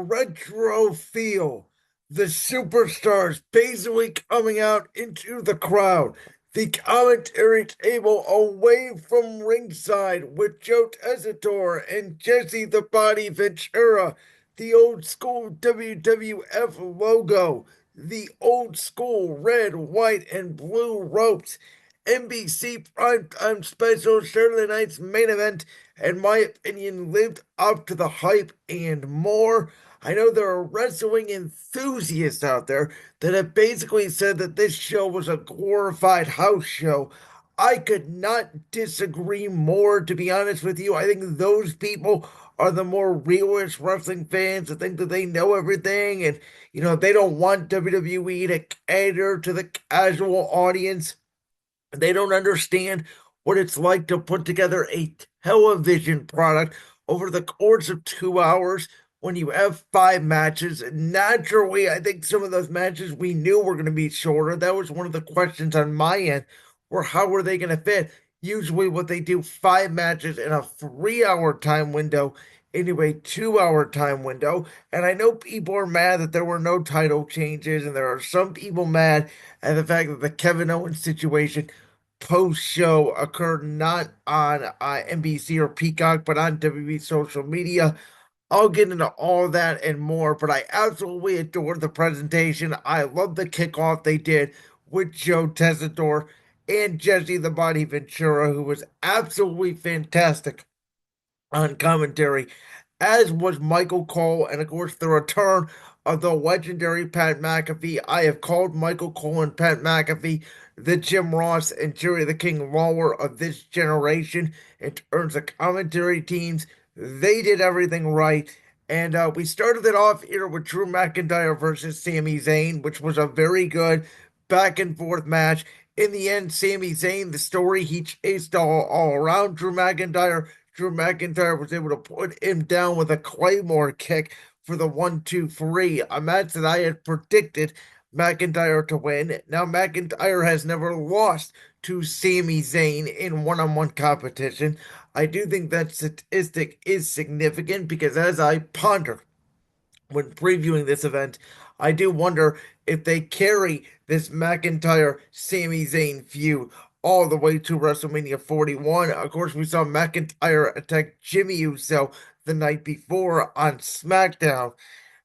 retro feel. The superstars basically coming out into the crowd. The commentary table away from ringside with Joe Tessitore and Jesse the Body Ventura. The old school WWF logo. The old school red, white, and blue ropes. NBC primetime special Saturday night's main event, in my opinion, lived up to the hype and more. I know there are wrestling enthusiasts out there that have basically said that this show was a glorified house show. I could not disagree more, to be honest with you. I think those people are the more realist wrestling fans that think that they know everything and, they don't want WWE to cater to the casual audience. They don't understand what it's like to put together a television product over the course of 2 hours when you have five matches. Naturally, I think some of those matches we knew were going to be shorter. That was one of the questions on my end, were how were they going to fit? Usually, what they do, five matches in a 3 hour time window into a 2 hour time window. And I know people are mad that there were no title changes, and there are some people mad at the fact that the Kevin Owens situation post show occurred not on NBC or Peacock, but on WWE social media. I'll get into all that and more, but I absolutely adored the presentation. I love the kickoff they did with Joe Tessitore and Jesse the Body Ventura, who was absolutely fantastic on commentary, as was Michael Cole, and of course the return of the legendary Pat McAfee. I have called Michael Cole and Pat McAfee the Jim Ross and Jerry the King Lawler of this generation in terms of commentary teams. They did everything right. And we started it off here with Drew McIntyre versus Sami Zayn, which was a very good back and forth match. In the end, Sami Zayn, the story, he chased all around Drew McIntyre. Drew McIntyre was able to put him down with a Claymore kick for the 1, 2, 3, a match that I had predicted McIntyre to win. Now, McIntyre has never lost to Sami Zayn in one-on-one competition. I do think that statistic is significant because as I ponder when previewing this event, I do wonder if they carry this McIntyre Sami Zayn feud all the way to WrestleMania 41. Of course, we saw McIntyre attack Jimmy Uso the night before on SmackDown.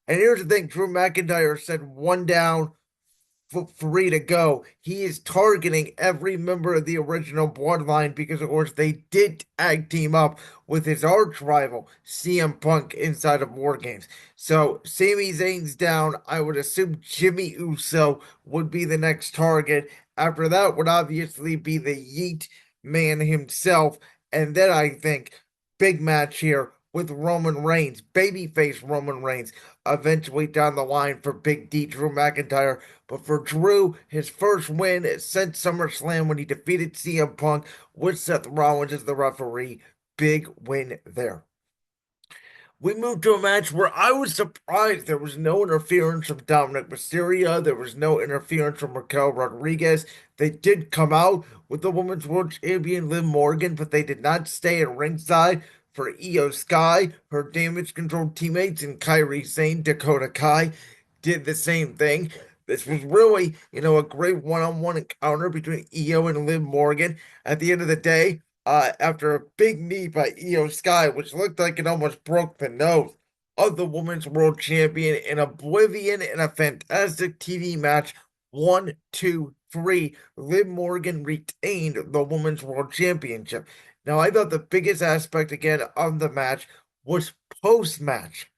And here's the thing, Drew McIntyre said one down, three to go. He is targeting every member of the original bloodline because, of course, they did tag team up with his arch rival, CM Punk, inside of War Games. So, Sami Zayn's down. I would assume Jimmy Uso would be the next target. After that would obviously be the Yeet Man himself. And then I think, big match here with Roman Reigns, babyface Roman Reigns, eventually down the line for Big D, Drew McIntyre. But for Drew, his first win since SummerSlam when he defeated CM Punk with Seth Rollins as the referee. Big win there. We moved to a match where I was surprised there was no interference from Dominic Mysterio. There was no interference from Raquel Rodriguez. They did come out with the Women's World Champion Liv Morgan, but they did not stay at ringside for Io Sky. Her damage control teammates and Kairi Sane, Dakota Kai did the same thing. This was really, a great one-on-one encounter between Io and Liv Morgan. At the end of the day, after a big knee by Io Sky, which looked like it almost broke the nose of the Women's World Champion in Oblivion in a fantastic TV match. 1, 2, 3. Liv Morgan retained the Women's World Championship. Now, I thought the biggest aspect again of the match was post-match.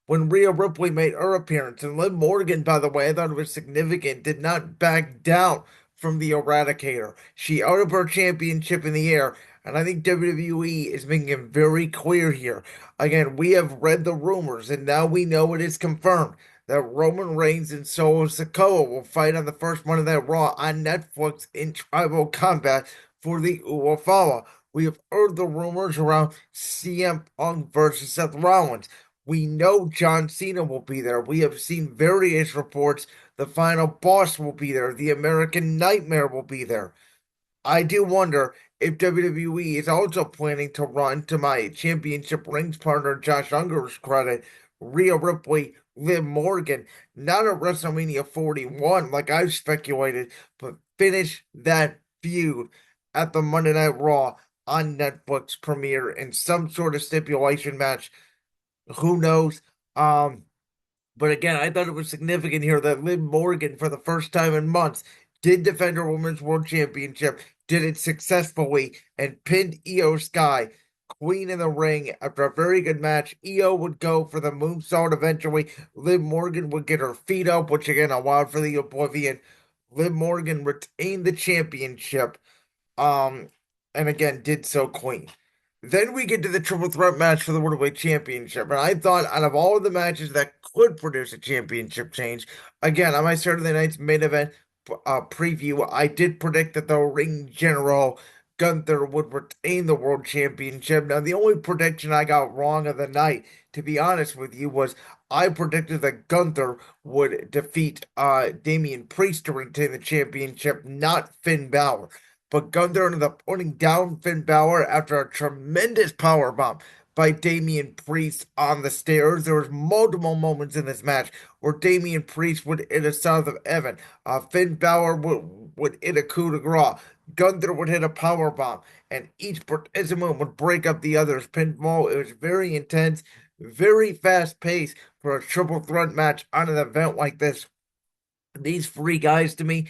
When Rhea Ripley made her appearance, and Liv Morgan, by the way, I thought it was significant, did not back down from the Eradicator. She out of her championship in the air, and I think WWE is making it very clear here. Again, we have read the rumors, and now we know it is confirmed that Roman Reigns and Solo Sikoa will fight on the first Monday Night Raw on Netflix in Tribal Combat for the Uwafala. We have heard the rumors around CM Punk versus Seth Rollins. We know John Cena will be there. We have seen various reports. The final boss will be there. The American Nightmare will be there. I do wonder if WWE is also planning to run, to my championship rings partner Josh Unger's credit, Rhea Ripley, Liv Morgan, not at WrestleMania 41 like I speculated, but finish that feud at the Monday Night Raw on Netflix premiere in some sort of stipulation match. Who knows? Um, but again, I thought it was significant here that Liv Morgan, for the first time in months, did defend her Women's World Championship, did it successfully, and pinned Io Sky, Queen in the ring, after a very good match. Io would go for the moonsault eventually. Liv Morgan would get her feet up, which again allowed for the Oblivion. Liv Morgan retained the championship, um, and again did so clean. Then we get to the triple threat match for the World Championship, and I thought out of all of the matches that could produce a championship change, again on my Saturday night's main event preview, I did predict that the ring general Gunther would retain the World Championship. Now, the only prediction I got wrong of the night, to be honest with you, was I predicted that Gunther would defeat Damian Priest to retain the championship, not Finn Balor. But Gunther ended up putting down Finn Balor after a tremendous power bomb by Damian Priest on the stairs. There was multiple moments in this match where Damian Priest would hit a South of Heaven. Finn Balor would hit a coup de grace. Gunther would hit a power bomb, and each participant would break up the other's pinfall. It was very intense, very fast paced for a triple threat match on an event like this. These three guys to me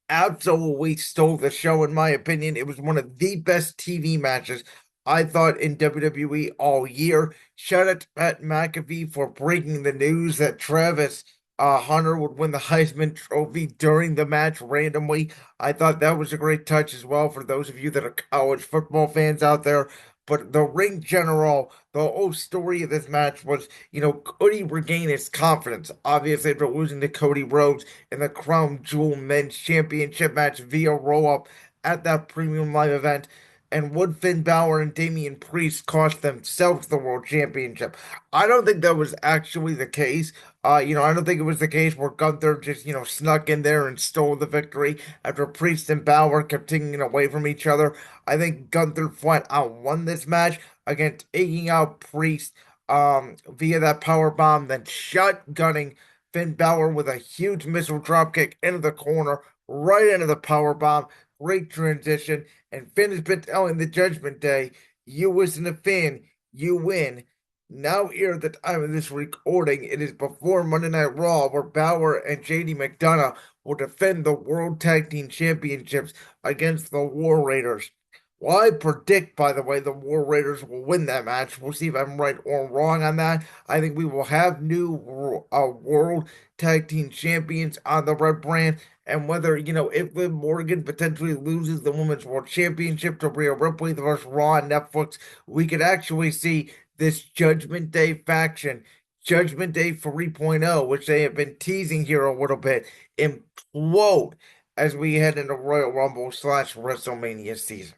absolutely stole the show, in my opinion. It was one of the best TV matches I thought in WWE all year. Shout out to Pat McAfee for breaking the news that Travis Hunter would win the Heisman Trophy during the match randomly. I thought that was a great touch as well for those of you that are college football fans out there. But the ring general, the whole story of this match was, could he regain his confidence? Obviously, after losing to Cody Rhodes in the Crown Jewel Men's Championship match via roll up at that premium live event. And would Finn Balor and Damian Priest cost themselves the world championship? I don't think that was actually the case. I don't think it was the case where Gunther just, snuck in there and stole the victory after Priest and Balor kept taking away from each other. I think Gunther flat out won this match again, taking out Priest via that power bomb, then shotgunning Finn Balor with a huge missile dropkick into the corner, right into the power bomb. Great transition. And Finn has been telling the Judgment Day, you listen to Finn, you win. Now, here at the time of this recording, it is before Monday Night Raw, where Balor and JD McDonough will defend the World Tag Team Championships against the War Raiders. Well, I predict, by the way, the War Raiders will win that match. We'll see if I'm right or wrong on that. I think we will have new World Tag Team Champions on the Red Brand. And whether, if Liv Morgan potentially loses the Women's World Championship to Rhea Ripley versus Raw on Netflix, we could actually see this Judgment Day faction, Judgment Day 3.0, which they have been teasing here a little bit, implode as we head into Royal Rumble / WrestleMania season.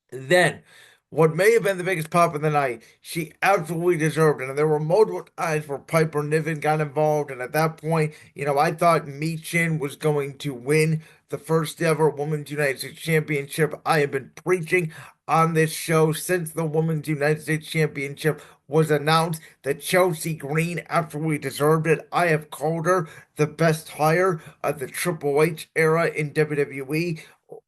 Then, what may have been the biggest pop of the night, she absolutely deserved it. And there were multiple times where Piper Niven got involved. And at that point, I thought Michin was going to win the first ever Women's United States Championship. I have been preaching on this show since the Women's United States Championship was announced that Chelsea Green absolutely deserved it. I have called her the best hire of the Triple H era in WWE.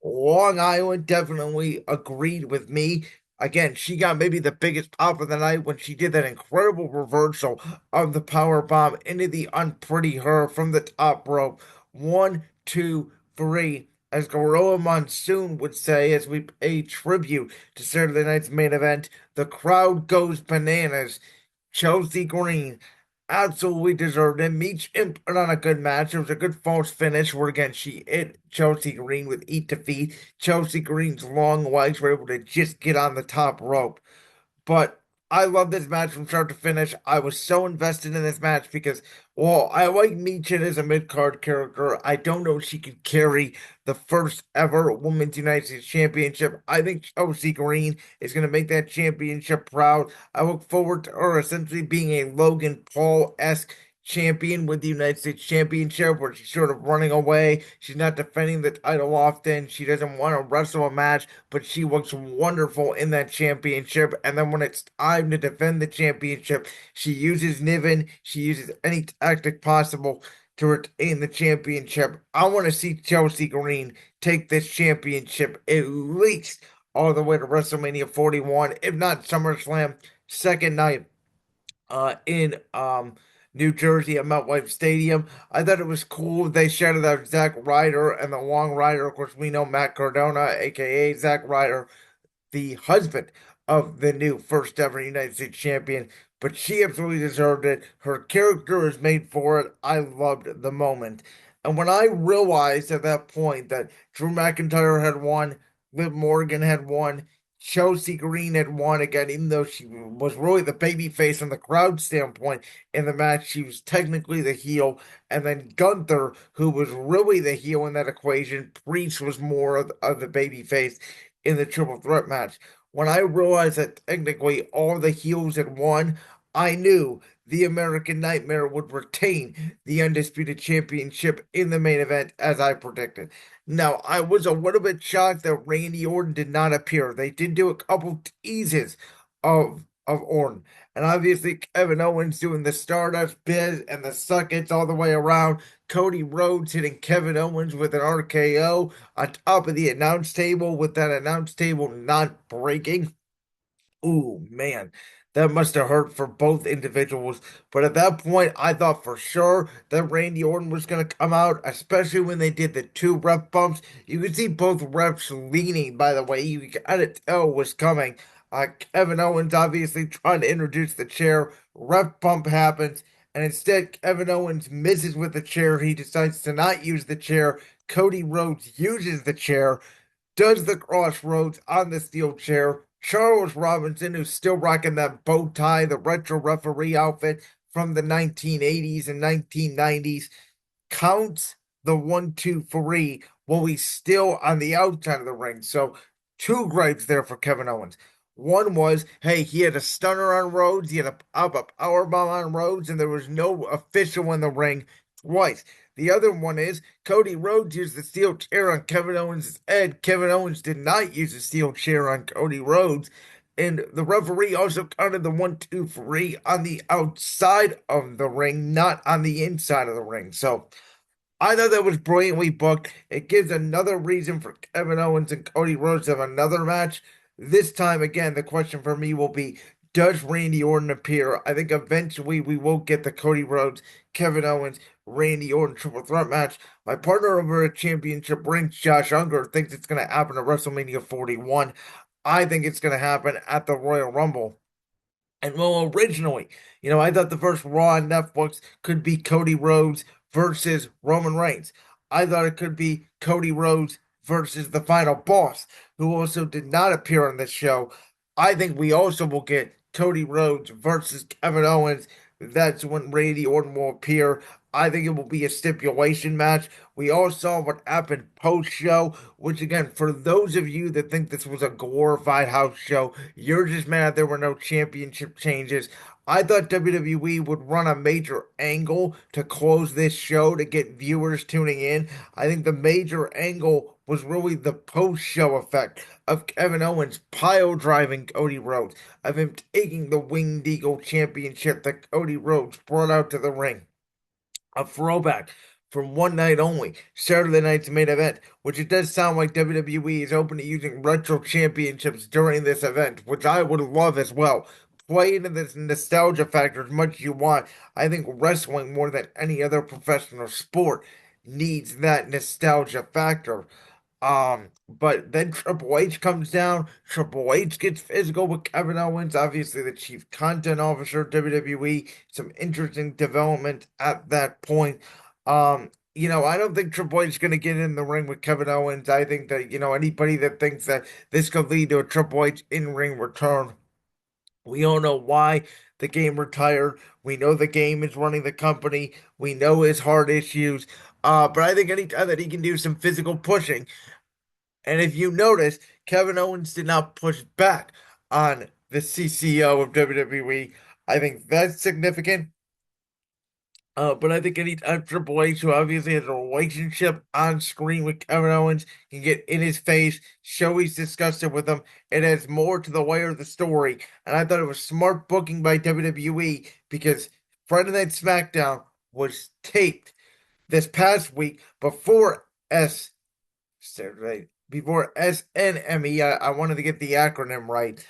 Long Island definitely agreed with me. Again, she got maybe the biggest pop of the night when she did that incredible reversal of the power bomb into the unpretty her from the top rope. 1, 2, 3. As Gorilla Monsoon would say, as we pay tribute to Saturday night's main event, the crowd goes bananas. Chelsea Green absolutely deserved it. Meech put on a good match. It was a good false finish where again she hit Chelsea Green with eat defeat. Chelsea Green's long legs were able to just get on the top rope. But I love this match from start to finish. I was so invested in this match because, well, I like Michin as a mid-card character. I don't know if she could carry the first ever Women's United States Championship. I think Chelsea Green is going to make that championship proud. I look forward to her essentially being a Logan Paul-esque champion with the United States Championship, where she's sort of running away. She's not defending the title often. She doesn't want to wrestle a match, but she looks wonderful in that championship. And then when it's time to defend the championship, she uses Niven. She uses any tactic possible to retain the championship. I want to see Chelsea Green take this championship at least all the way to WrestleMania 41, if not SummerSlam, second night in New Jersey at MetLife Stadium. I thought it was cool. They shouted out Zack Ryder and the Long Rider. Of course, we know Matt Cardona, aka Zack Ryder, the husband of the new first ever United States champion, but she absolutely deserved it. Her character is made for it. I loved the moment. And when I realized at that point that Drew McIntyre had won, Liv Morgan had won, Chelsea Green had won again, even though she was really the baby face from the crowd standpoint in the match, she was technically the heel. And then Gunther, who was really the heel in that equation, Priest was more of the baby face in the triple threat match. When I realized that technically all the heels had won, I knew the American Nightmare would retain the Undisputed Championship in the main event, as I predicted. Now, I was a little bit shocked that Randy Orton did not appear. They did do a couple teases of Orton. And obviously, Kevin Owens doing the Stardust biz and the suckets all the way around. Cody Rhodes hitting Kevin Owens with an RKO on top of the announce table with that announce table not breaking. Ooh, man, that must have hurt for both individuals. But at that point, I thought for sure that Randy Orton was going to come out, especially when they did the two ref bumps. You could see both refs leaning, by the way. You kind of tell it was coming. Kevin Owens obviously trying to introduce the chair. Ref bump happens, and instead, Kevin Owens misses with the chair. He decides to not use the chair. Cody Rhodes uses the chair, does the crossroads on the steel chair. Charles Robinson, who's still rocking that bow tie, the retro referee outfit from the 1980s and 1990s, counts the 1, 2, 3 while he's still on the outside of the ring. So, two gripes there for Kevin Owens. One was, hey, he had a stunner on Rhodes, he had a power bomb on Rhodes, and there was no official in the ring twice. The other one is Cody Rhodes used the steel chair on Kevin Owens' head. Kevin Owens did not use the steel chair on Cody Rhodes. And the referee also counted the 1, 2, 3 on the outside of the ring, not on the inside of the ring. So I thought that was brilliantly booked. It gives another reason for Kevin Owens and Cody Rhodes to have another match. This time, again, the question for me will be, does Randy Orton appear? I think eventually we will get the Cody Rhodes, Kevin Owens, Randy Orton triple threat match. My partner over at Championship Rings, Josh Unger, thinks it's going to happen at WrestleMania 41. I think it's going to happen at the Royal Rumble. And well, originally, I thought the first Raw on Netflix could be Cody Rhodes versus Roman Reigns. I thought it could be Cody Rhodes versus the final boss, who also did not appear on this show. I think we also will get Cody Rhodes versus Kevin Owens. That's when Randy Orton will appear. I think it will be a stipulation match. We all saw what happened post show, which again, for those of you that think this was a glorified house show, you're just mad there were no championship changes. I thought WWE would run a major angle to close this show to get viewers tuning in. I think the major angle was really the post show effect of Kevin Owens pile driving Cody Rhodes, of him taking the Winged Eagle Championship that Cody Rhodes brought out to the ring. A throwback from one night only, Saturday night's main event, which it does sound like WWE is open to using retro championships during this event, which I would love as well. Play into this nostalgia factor as much as you want. I think wrestling, more than any other professional sport, needs that nostalgia factor. But then Triple H comes down. Triple H gets physical with Kevin Owens, obviously the chief content officer of WWE. Some interesting development at that point. I don't think Triple H is going to get in the ring with Kevin Owens. I think that, anybody that thinks that this could lead to a Triple H in-ring return, we all know why the game retired. We know the game is running the company. We know his heart issues. But I think anytime that he can do some physical pushing, and if you notice, Kevin Owens did not push back on the CCO of WWE. I think that's significant. But I think anytime Triple H, who obviously has a relationship on screen with Kevin Owens, can get in his face, show he's disgusted with him, it adds more to the layer of the story. And I thought it was smart booking by WWE because Friday Night SmackDown was taped this past week before SNME. I wanted to get the acronym right.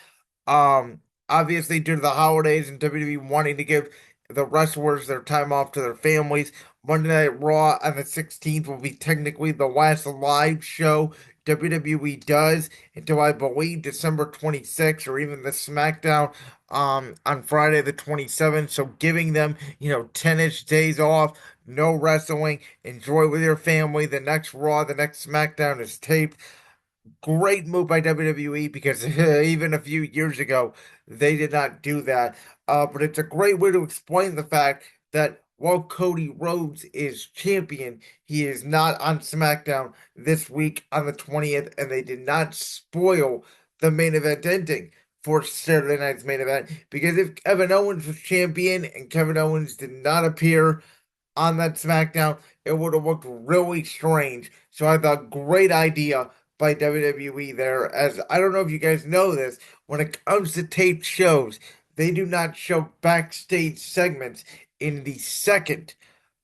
Um, Obviously, due to the holidays and WWE wanting to give the wrestlers their time off to their families, Monday Night Raw on the 16th will be technically the last live show WWE does until I believe December 26th or even the SmackDown on Friday the 27th. So giving them, 10-ish days off, no wrestling, enjoy with your family. The next Raw, the next SmackDown is taped. Great move by WWE because even a few years ago, they did not do that. But it's a great way to explain the fact that while Cody Rhodes is champion, he is not on SmackDown this week on the 20th, and they did not spoil the main event ending for Saturday night's main event. Because if Kevin Owens was champion and Kevin Owens did not appear on that SmackDown, it would have looked really strange. So I thought great idea by WWE there. As I don't know if you guys know this, when it comes to taped shows, they do not show backstage segments in the second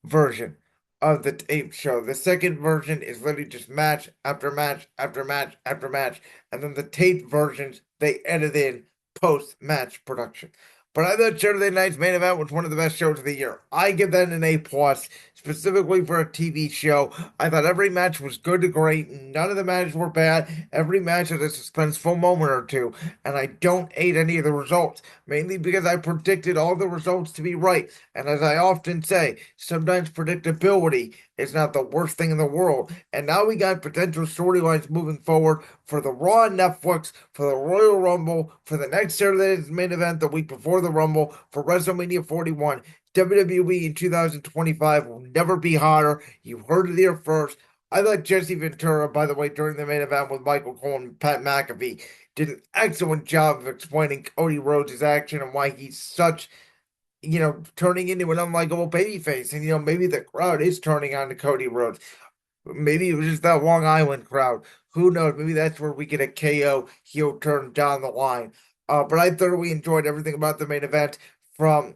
version of the tape show. The second version is literally just match after match after match after match, and then the tape versions they edit in post match production. But I thought Saturday Night's main event was one of the best shows of the year. I give that an A plus, specifically for a TV show. I thought every match was good to great. None of the matches were bad. Every match had a suspenseful moment or two, and I don't hate any of the results, mainly because I predicted all the results to be right. And as I often say, sometimes predictability is not the worst thing in the world. And now we got potential storylines moving forward for the Raw on Netflix, for the Royal Rumble, for the next Saturday's main event the week before the Rumble, for WrestleMania 41. WWE in 2025 will never be hotter. You heard it here first. I thought Jesse Ventura, by the way, during the main event with Michael Cole and Pat McAfee, did an excellent job of explaining Cody Rhodes' action and why he's such, turning into an unlikable babyface. And, maybe the crowd is turning on to Cody Rhodes. Maybe it was just that Long Island crowd. Who knows? Maybe that's where we get a KO heel turn down the line. But I thoroughly enjoyed everything about the main event or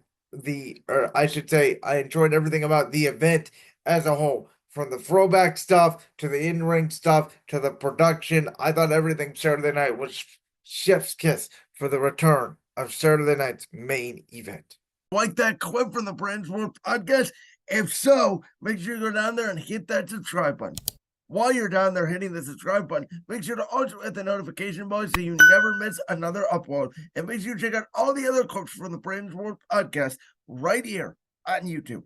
I should say, I enjoyed everything about the event as a whole. From the throwback stuff to the in-ring stuff to the production, I thought everything Saturday night was chef's kiss for the return of Saturday night's main event. Like that clip from the Brands World podcast? If so, make sure you go down there and hit that subscribe button. While you're down there hitting the subscribe button, make sure to also hit the notification bell so you never miss another upload. And make sure you check out all the other clips from the Brands World podcast right here on YouTube.